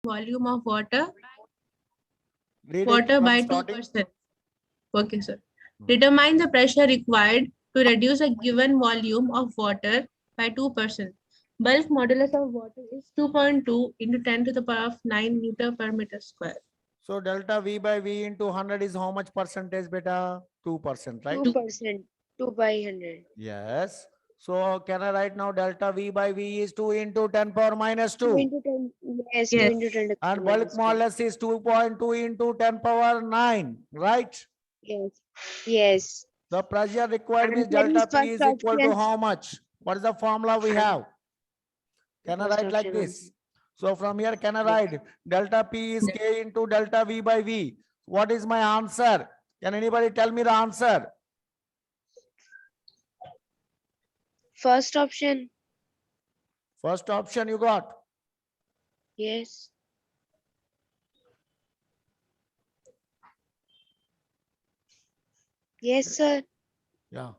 volume of water Read it from by starting. 2%. Okay, sir. Determine the pressure required to reduce a given volume of water by 2%. Bulk modulus of water is 2.2 into 10 to the power of 9 meter per meter square. So delta V by V into 100 is how much percentage, beta? 2%, right? 2%. 2 by 100. Yes. So can I write now delta V by V is 2 into 10 power minus 2 2. into 10. Yes, 2 Yes. into 10 to the And power bulk minus 2. modulus is 2.2 into 10 power 9, right? Yes. Yes. The pressure required means Answer is delta P first is equal to option. how much? What is the formula we have? Can I First write like option this? answer. So from here, can I Yes. write delta P is K into delta V by V? What is my answer? Can anybody tell me the answer? First option. First option you got. Yes. Yes, sir. Yeah.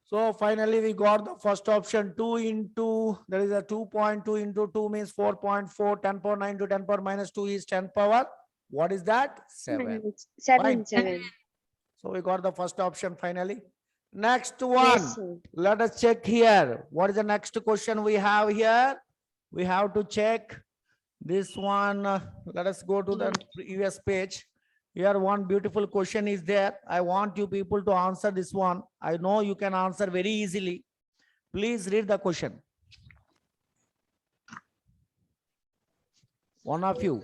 So finally we got the first option 2 into, there is a 2.2 into 2 means 4.4, 10 power 9 to 10 power minus 2 is 10 power. What is that? 7. 7. Fine. 7. So we got the first option finally. Next one. Yes, sir. Let us check here. What is the next question we have here? We have to check this one. Let us go to the previous page. Here one beautiful question is there. I want you people to answer this one. I know you can answer very easily. Please read the question. One of you.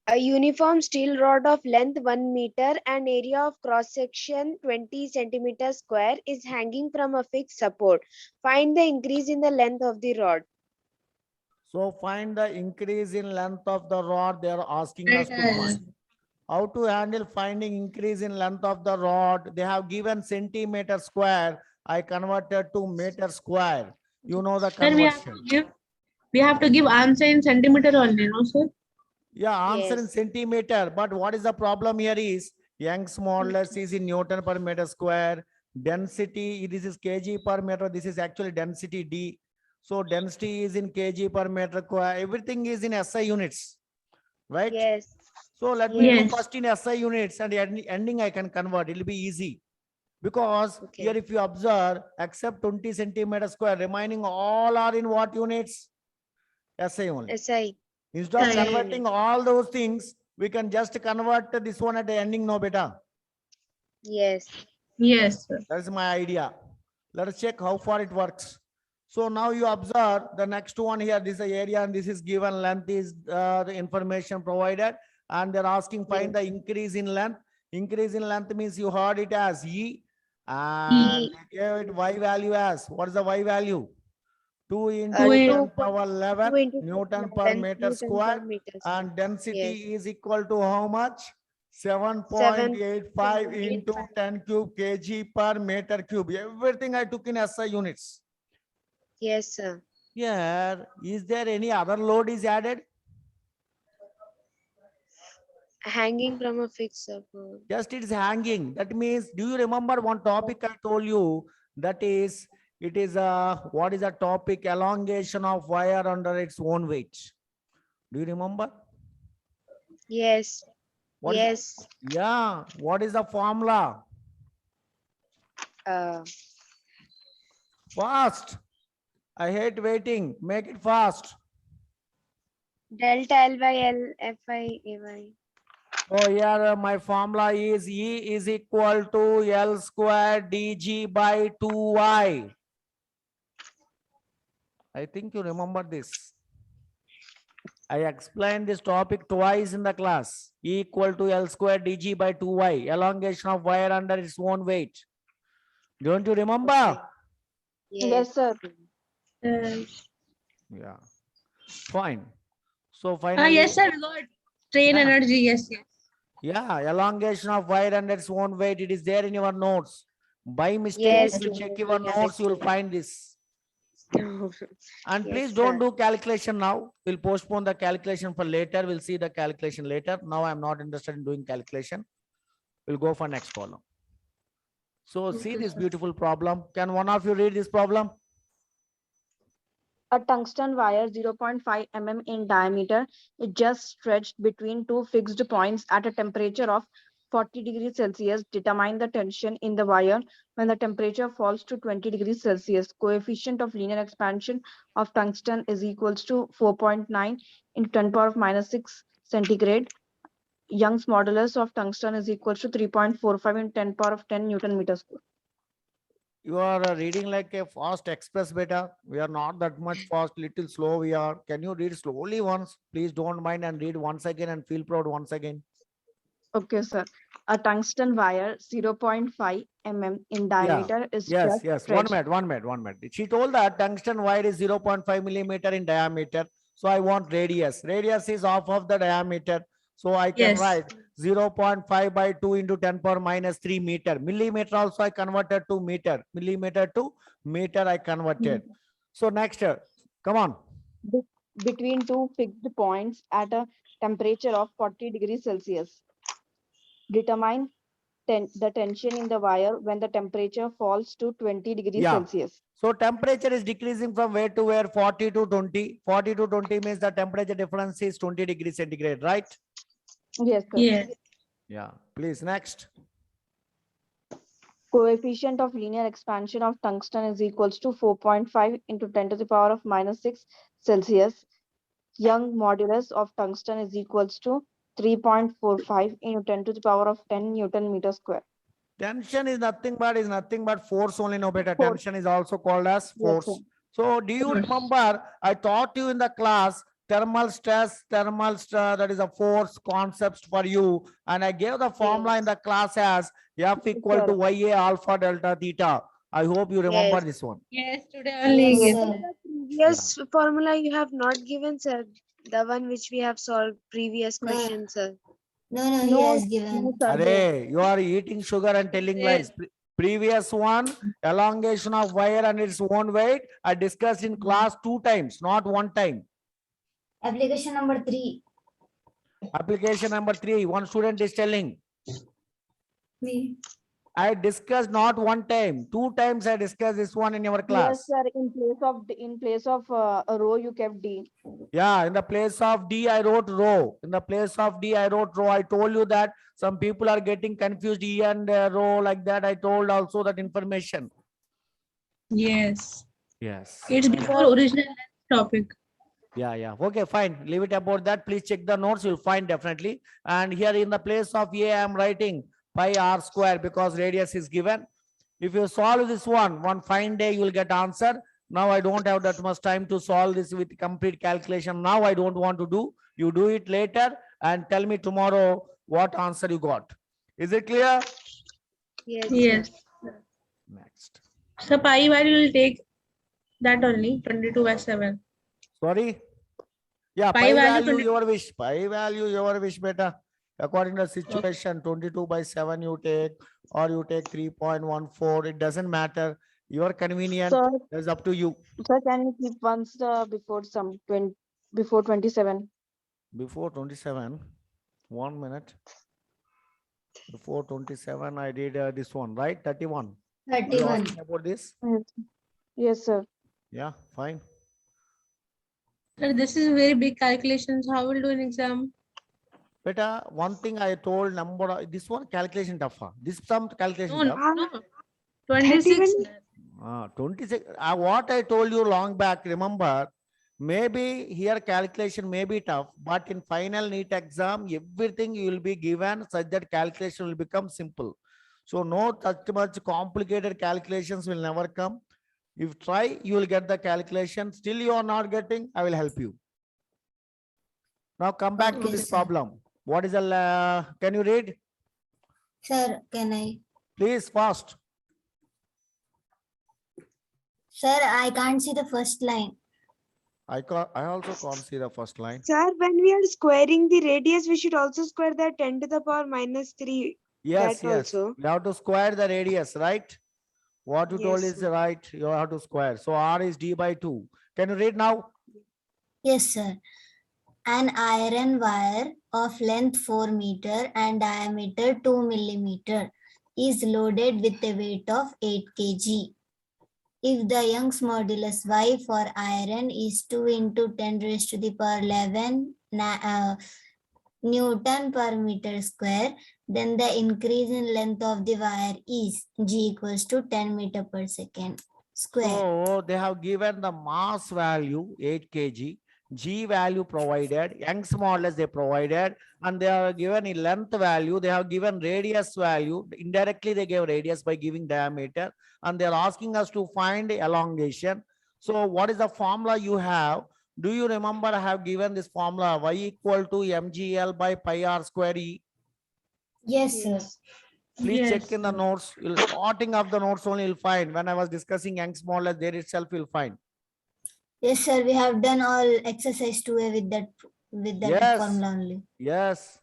A uniform steel rod of length 1 meter and area of cross section 20 centimeters square is hanging from a fixed support. Find the increase in the length of the rod. So find the increase in length of the rod they are asking us to find. How to handle finding increase in length of the rod? They have given centimeter square. I converted to meter square. You know the Sir, conversion. we have to give answer in centimeter only, no, sir? Yeah, answer in Yes. centimeter. But what is the problem here is Young's modulus is in Newton per meter square. Density, this is kg per meter. This is actually density D. So density is in kg per meter square. Everything is in SI units, right? Yes. So let me Yes. do first in SI units and ending I can convert. It'll be easy. Because Okay. here if you observe, except 20 centimeter square, remaining all are in what units? SI only. SI. Instead of SI converting unit. all those things, we can just convert this one at the ending, no beta. Yes. Yes, sir. That's my idea. Let us check how far it works. So now you observe the next one here. This is the area and this is given length is the information provided. And they're asking find the increase in length. Increase in length means you heard it as E. And E. they gave it Y value as. What is the Y value? 2 into 2 10 power 11 into Newton per 11 meter Newton per square. meter square. And density Yes. is equal to how much? 7.85 into 7.85. 10 cube kg per meter cube. Everything I took in SI units. Yes, sir. Here, is there any other load is added? Hanging from a fixed support. Just it is hanging. That means, do you remember one topic I told you? That is, it is what is the topic? Elongation of wire under its own weight. Do you remember? Yes. What is Yes. yeah, what is the formula? Uh, Fast. I hate waiting. Make it fast. delta L by L Fi Ay. So here my formula is E is equal to L square dg by 2y. I think you remember this. I explained this topic twice in the class. E equal to L square dg by 2y. Elongation of wire under its own weight. Don't you remember? Okay. Yes, sir. Yeah. Fine. So finally. Yes, sir. We got strain Yeah. energy. Yes, yes. Yeah, elongation of wire under its own weight. It is there in your notes. By mistake, Yes, if you sir. check your We have notes, you will it. find this. And Yes, please don't sir. do calculation now. We'll postpone the calculation for later. We'll see the calculation later. Now I'm not interested in doing calculation. We'll go for next problem. So see this beautiful problem. Can one of you read this problem? A tungsten wire 0.5 mm in diameter is just stretched between two fixed points at a temperature of 40 degrees Celsius. Determine the tension in the wire when the temperature falls to 20 degrees Celsius. Coefficient of linear expansion of tungsten is equals to 4.9 into 10 power of minus 6 centigrade. Young's modulus of tungsten is equals to 3.45 into 10 power of 10 Newton meter square. You are reading like a fast express beta. We are not that much fast, little slow we are. Can you read slowly once? Please don't mind and read once again and feel proud once again. Okay, sir. A tungsten wire 0.5 mm in diameter is Yes, just yes. stretched. One minute. She told that tungsten wire is 0.5 millimeter in diameter. So I want radius. Radius is half of the diameter. So I can Yes. write 0.5 by 2 into 10 power minus 3 meter. Millimeter also I converted to meter. Millimeter to meter I converted. So next, come on. Between two fixed points at a temperature of 40 degrees Celsius. Determine the tension in the wire when the temperature falls to 20 degrees Yeah. Celsius. So temperature is decreasing from where to where? 40 to 20. 40 to 20 means the temperature difference is 20 degrees centigrade, right? Yes, sir. Yes. Yeah. Please, next. Coefficient of linear expansion of tungsten is equals to 4.5 into 10 to the power of minus 6 Celsius. Young modulus of tungsten is equals to 3.45 into 10 to the power of 10 Newton meter square. Tension is nothing but force only, no better. Force. Tension is also called as Yes, force. sir. So do you remember I taught you in the class thermal stress, that is a force concepts for you, and I gave the formula in the class as F equal to YA alpha delta theta. I hope you remember Yes. this one. Yes, today only. Yes, Yes. sir. The previous formula you have not given, sir. The one which we have solved previous No. question, sir. No, he No, has given. no, sir. Arey, you are eating sugar and telling lies. Previous one, elongation of wire and its own weight, I discussed in class 2 times, not 1 time. Application number 3. Application number 3, one student is telling. Me. I discussed not 1 time, 2 times I discussed this one in your Yes, class. sir. In place of a row, you kept D. Yeah, in the place of D, I wrote row. In the place of D, I wrote row. I told you that some people are getting confused, E and row like that. I told also that information. Yes. Yes. It's before original topic. Yeah. Okay, fine. Leave it about that. Please check the notes. You'll find definitely. And here in the place of A, I am writing pi r square because radius is given. If you solve this one fine day, you will get answer. Now I don't have that much time to solve this with complete calculation. Now I don't want to do. You do it later and tell me tomorrow what answer you got. Is it clear? Yes. Yes. Sir. Next. So pi value will take that only 22 by 7. Sorry. Yeah, Pi pi value value 20 your wish. Pi value your wish, beta. According to the situation, 22 by 7 you take, or you take 3.14. It doesn't matter. Your convenient. Sir, It's up to you. sir, can you keep once before 27? Before 27, 1 minute. Before 27, I did this one, right? 31. Are you 31. asking about this? Yes. Yes, sir. Yeah, fine. Sir, this is very big calculations. How will do in exam? Beta, one thing I told number, this one calculation tough. This some calculation No, tough. no. 26. 26. What I told you long back, remember, maybe here calculation may be tough, but in final NEET exam, everything you will be given such that calculation will become simple. So no such much complicated calculations will never come. If try, you will get the calculation. Still you are not getting, I will help you. Now come back to Okay, this sir. problem. What is the, can you read? Sir, can I? Please fast. Sir, I can't see the first line. I also can't see the first line. Sir, when we are squaring the radius, we should also square the 10 to the power minus 3. Yes, That yes. also. You have to square the radius, right? What you told Yes, is sir. right. You have to square. So R is D by 2. Can you read now? Yes, sir. An iron wire of length 4 meter and diameter 2 millimeter is loaded with a weight of 8 kg. If the Young's modulus Y for iron is 2 into 10 raised to the power 11 Newton per meter square, then the increase in length of the wire is G equals to 10 meter per second square. So they have given the mass value 8 kg, G value provided, Young's modulus they provided, and they are given a length value. They have given radius value. Indirectly they gave radius by giving diameter, and they are asking us to find elongation. So what is the formula you have? Do you remember I have given this formula y equal to mgl by pi r square e? Yes, sir. Yes. Please Yes, check in the sir. notes. You'll starting of the notes only you'll find. When I was discussing Young's modulus, there itself you'll find. Yes, sir. We have done all exercise 2A with that Yes. formula only. Yes.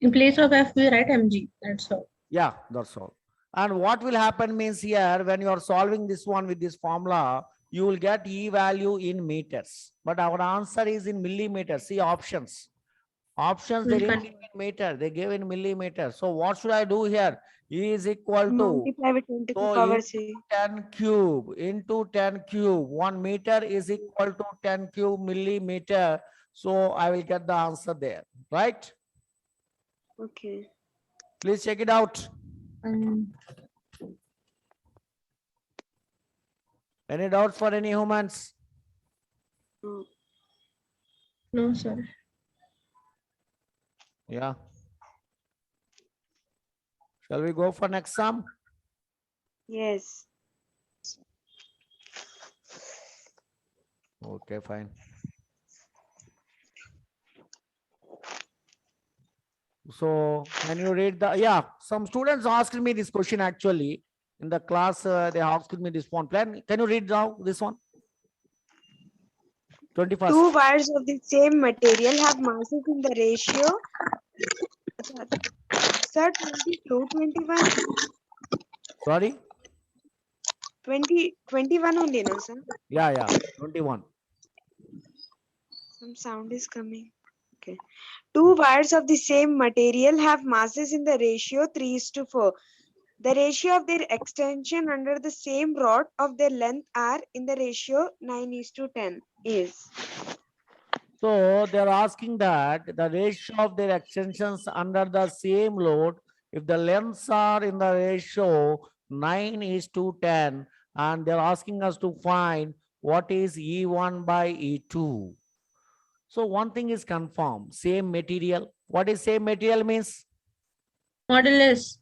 In place of F, we write mg. That's all. Yeah, that's all. And what will happen means here, when you are solving this one with this formula, you will get E value in meters. But our answer is in millimeters. See options. Options they We'll didn't find- give in meter, they gave in millimeters. So what should I do here? E is equal to Multiply with 10 to the so power into 6. 10 cube into 10 cube. 1 meter is equal to 10 cube millimeter. So I will get the answer there, right? Okay. Please check it out. Any doubts for any humans? Oh, No, sir. Yeah. Shall we go for next sum? yes. Okay, fine. So can you read the, yeah, some students asked me this question actually in the class. They asked me this one plan. Can you read now this one? 21st. Two wires of the same material have masses in the ratio. Sir, 22, 21, Sorry? 21 only, no, sir? Yeah, 21. Some sound is coming. Okay. Two wires of the same material have masses in the ratio 3:4. The ratio of their extension under the same rod of their length are in the ratio 9:10 is. So they're asking that the ratio of their extensions under the same load, if the lengths are in the ratio 9:10, and they're asking us to find what is E1 by E2. So one thing is confirmed, same material. What is same material means? Modulus.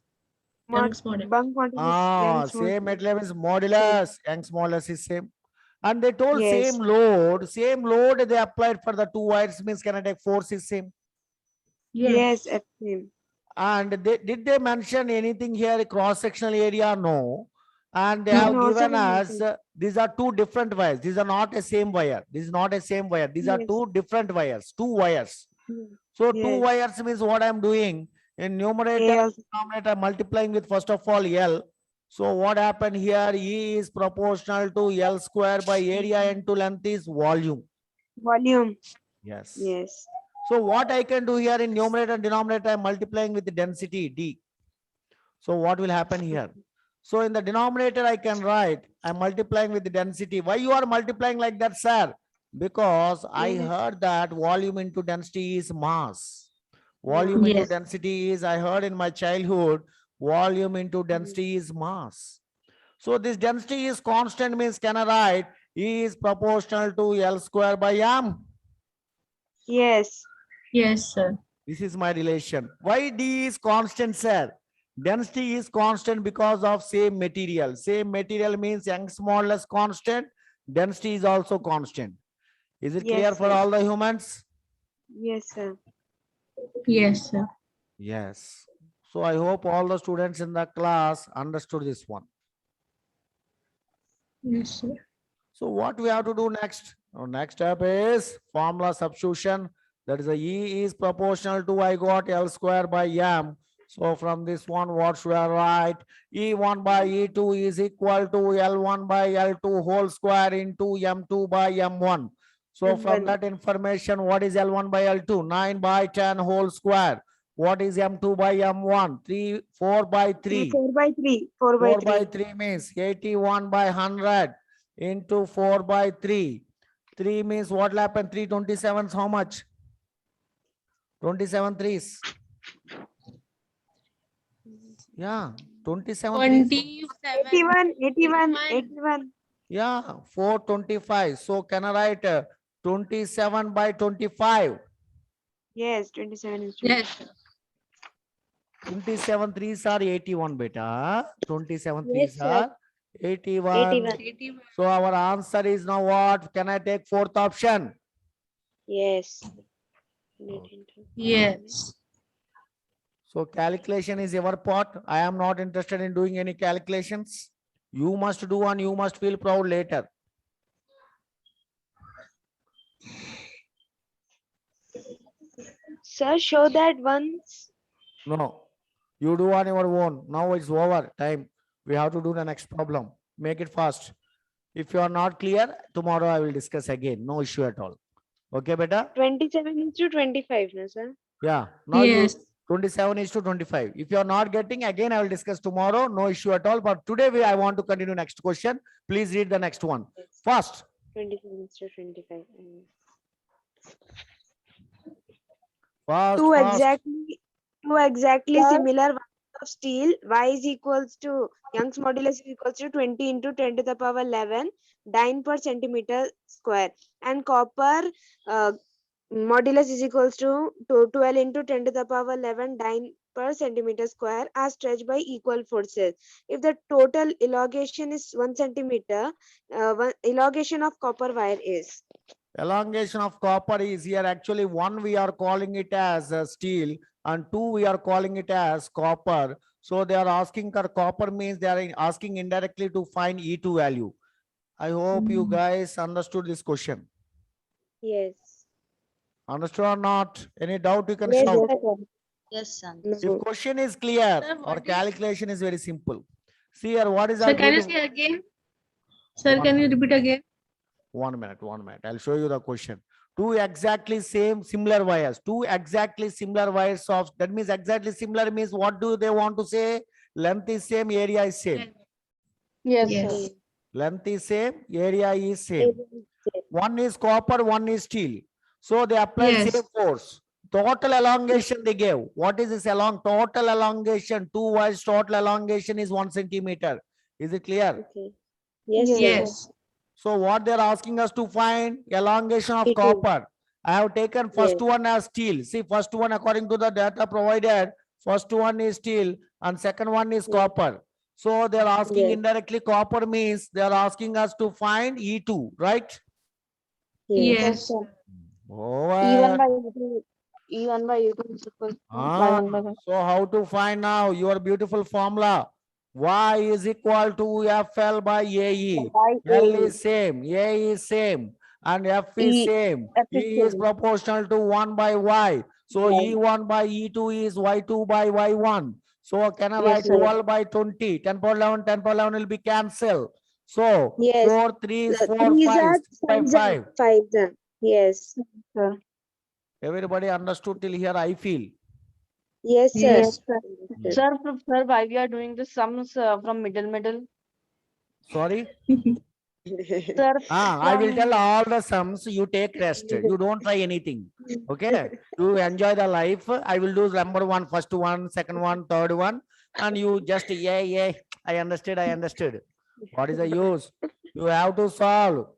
Mod- Young's modulus. Bunk modulus, Young's Same modulus. material means modulus, Young's modulus is same. And they told Yes. same load they applied for the two wires means kinetic force is same. Yes, FM. And did they mention anything here, cross-sectional area? No. And they No. have No, given sir, us, nothing. these are two different wires. These are not a same wire. This is not a same wire. These are Yes. two different wires, two wires. Yes. So two Yes. wires means what I'm doing in numerator, Yes. denominator, multiplying with first of all L. So what happened here? E is proportional to L square by area into length is volume. Volume. Yes. Yes. So what I can do here in numerator and denominator, I'm multiplying with the density D. So what will happen here? So in the denominator, I can write, I'm multiplying with the density. Why you are multiplying like that, sir? Because I Yes. heard that volume into density is mass. Volume into Yes. density is, I heard in my childhood, volume into density is mass. So this density is constant means can I write E is proportional to L square by M? Yes. Yes, sir. This is my relation. Why D is constant, sir? Density is constant because of same material. Same material means Young's modulus constant. Density is also constant. Is it clear Yes, for sir. all the humans? Yes, sir. Yes, sir. Yes. So I hope all the students in the class understood this one. Yes, sir. So what we have to do next? Our next step is formula substitution. That is the E is proportional to I got L square by M. So from this one, what should I write? E1 by E2 is equal to L1 by L2 whole square into M2 by M1. So from M1. that information, what is L1 by L2? 9 by 10 whole square. What is M2 by M1? 4 by 3. 4 by 3. 4 by 4 by 3. 3 means 81 by 100 into 4 by 3. 3 means what will happen? 327s how much? 27 threes. Yeah, 27 threes. 27. 81. Yeah, 425. So can I write 27 by 25? Yes, 27 is Yes. 27 threes are 81 beta. 27 Yes, threes sir. are 81. 81. 81. So our answer is now what? Can I take fourth option? Yes. Yes. So calculation is your part. I am not interested in doing any calculations. You must do and you must feel proud later. Sir, show that once. No, you do on your own. Now it's over time. We have to do the next problem. Make it fast. If you are not clear, tomorrow I will discuss again. No issue at all. Okay, beta? 27 is to 25, no, sir? Yeah. Now you Yes. 27 is to 25. If you are not getting, again I will discuss tomorrow. No issue at all. But today I want to continue next question. Please read the next one. First. 27 is to 25. Fast, Two fast. exactly similar wires of steel. Y is equals to Young's modulus is equals to 20 into 10 to the power 11 dyne per centimeter square, and copper modulus is equals to 12 into 10 to the power 11 dyne per centimeter square are stretched by equal forces. If the total elongation is 1 centimeter, elongation of copper wire is. Elongation of copper is here. Actually, one we are calling it as steel and two we are calling it as copper. So they are asking copper means they are asking indirectly to find E2 value. I hope you guys understood this question. Yes. Understood or not? Any doubt you can Yes, shout. Yes, sir. If question is clear, Sir, our what is- calculation is very simple. See here, what is Sir, our can you beautiful? say again? Sir, One can you minute. repeat again? 1 minute, 1 minute. I'll show you the question. Two exactly same similar wires. Two exactly similar wires of, that means exactly similar means what do they want to say? Length is same, area is same. Yes, Yes. sir. Length is same, area is same. One is copper, one is steel. So they apply Yes. same force. Total elongation they gave. What is this total elongation? Two wires total elongation is 1 centimeter. Is it clear? Okay. Yes, Yes, sir. Yes. So what they're asking us to find elongation of E2. copper. I have taken first Yes. one as steel. See, first one according to the data provided, first one is steel and second one is Yes. copper. So they're asking Yes. indirectly copper means they're asking us to find E2, right? Yes. Yes. sir. Over. E1 by E2. E1 by E2 is equal to Ah, Y1 by Y. so how to find now your beautiful formula? Y is equal to FL by AE. By L AE. is same, A is same, and F is E- same. F E is is same. proportional to 1 by Y. So Y. E1 by E2 is Y2 by Y1. So can I Yes, write sir. 12 by 20? 10 power 11, 10 power 11 will be cancelled. So Yes. 4 3s, The 4 threes 5s, are 3 by 5. 5. Yes. Sir. Everybody understood till here, I feel. Yes, sir. Yes, sir. Hmm. Sir, why we are doing the sums from middle? Sorry? Sir, I will from tell all the sums. You take rest. You don't try anything. Okay. You enjoy the life. I will do number one, first one, second one, third one. And you just, yeah. I understood. What is the use? You have to solve.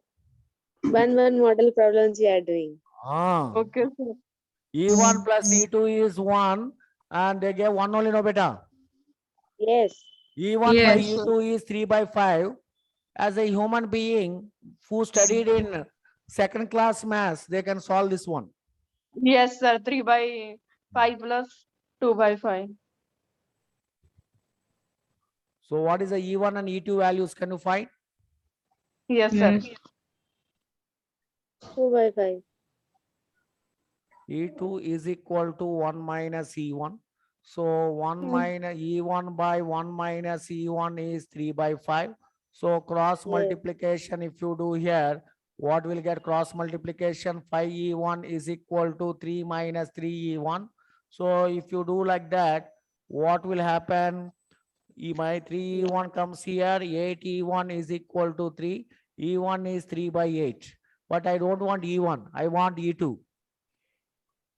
One model problems you are doing. okay, sir. E1 plus E2 is 1. And they gave 1 only, no beta. Yes. E1 by Yes. E2 is 3 by 5. As a human being who studied in second class maths, they can solve this one. Yes, sir. 3 by 5 plus 2 by 5. So what is the E1 and E2 values? Can you find? Yes, sir. Yes. 2 by 5. E2 is equal to 1 minus E1. So 1 minus E1 by 1 minus E1 is 3 by 5. So cross multiplication, if you do here, what will get cross multiplication? 5E1 is equal to 3 minus 3E1. So if you do like that, what will happen? My 3E1 comes here, 8E1 is equal to 3. E1 is 3 by 8. But I don't want E1, I want E2.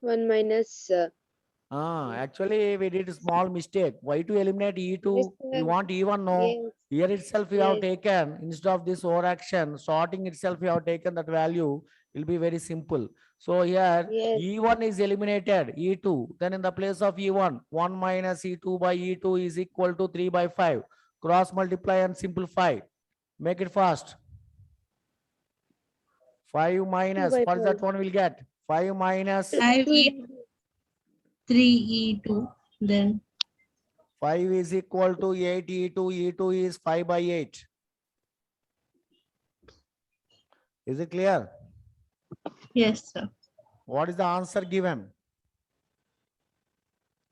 1 minus. Actually, we did a small mistake. Why to eliminate E2? Yes, We sir. want E1, no. Yes. Here itself we have Yes. taken, instead of this overaction, sorting itself we have taken that value, will be very simple. So here, Yes. E1 is eliminated, E2. Then in the place of E1, 1 minus E2 by E2 is equal to 3 by 5. Cross multiply and simplify. Make it fast. 5 minus, by what is that 5. one will get? 5 minus 5E 3E2, then 5 is equal to 8 E2. E2 is 5 by 8. Is it clear? yes, sir. What is the answer given?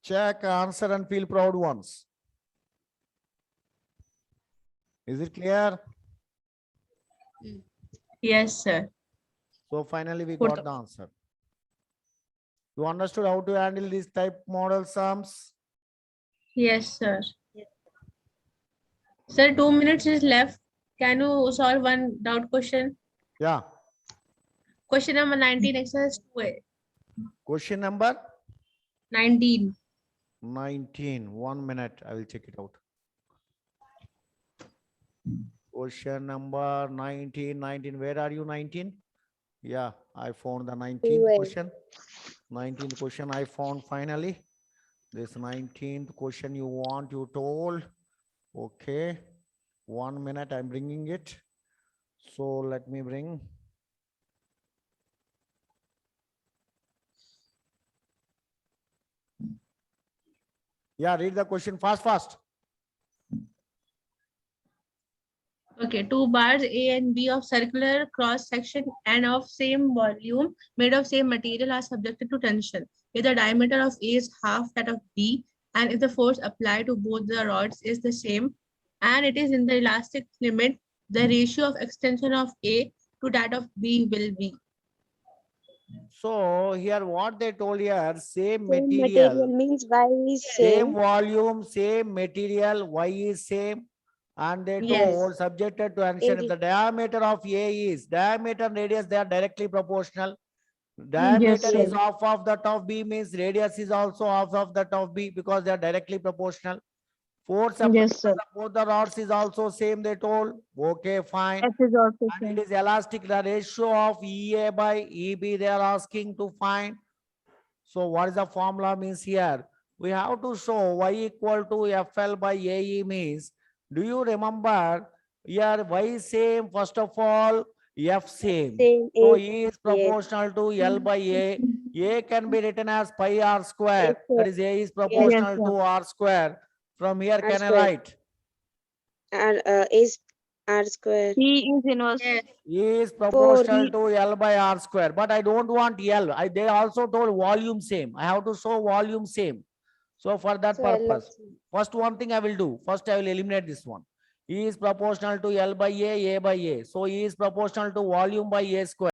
Check answer and feel proud once. Is it clear? Yes, sir. So finally we Put got the answer. You understood how to handle these type model sums? Yes, sir. Sir, 2 minutes is left. Can you solve one doubt question? Yeah. Question number 19, exercise 2A. Question number 19. 19. 1 minute. I will check it out. Question number 19. 19. Where are you, 19? Yeah, I found the 19th Where? question. 19th question I found finally. This 19th question you want, you told. Okay. 1 minute, I'm bringing it. So let me bring. Yeah, read the question fast, fast. Okay, two bars A and B of circular cross section and of same volume made of same material are subjected to tension. If the diameter of A is half that of B, and if the force applied to both the rods is the same, and it is in the elastic limit, the ratio of extension of A to that of B will be. So here what they told here, same Same material material, means Y is same same. volume, same material, Y is same. And they Yes. told subjected to tension. If the diameter of A is, diameter and radius, they are directly proportional. Diameter sir. is half of that of B means radius is also half of that of B because they are directly proportional. Force applied Yes, sir. to both the rods is also same, they told. Okay, fine. F is also And same. it is elastic, the ratio of EA by EB they are asking to find. So what is the formula means here? We have to show Y equal to FL by AE means, do you remember here Y same, first of all, F same. Same. So A. E is Yes. proportional to L by A. A can be written as pi R square. Yes, sir. That is A is Yes, proportional sir. to R square. From here, R can I square. write? Is R square. P is inverse. Yes. E is proportional P. to L by R square. But I don't want L. They also told volume same. I have to show volume same. So for that So L purpose, also. first one thing I will do. First I will eliminate this one. E is proportional to L by A by A. So E is proportional to volume by A square.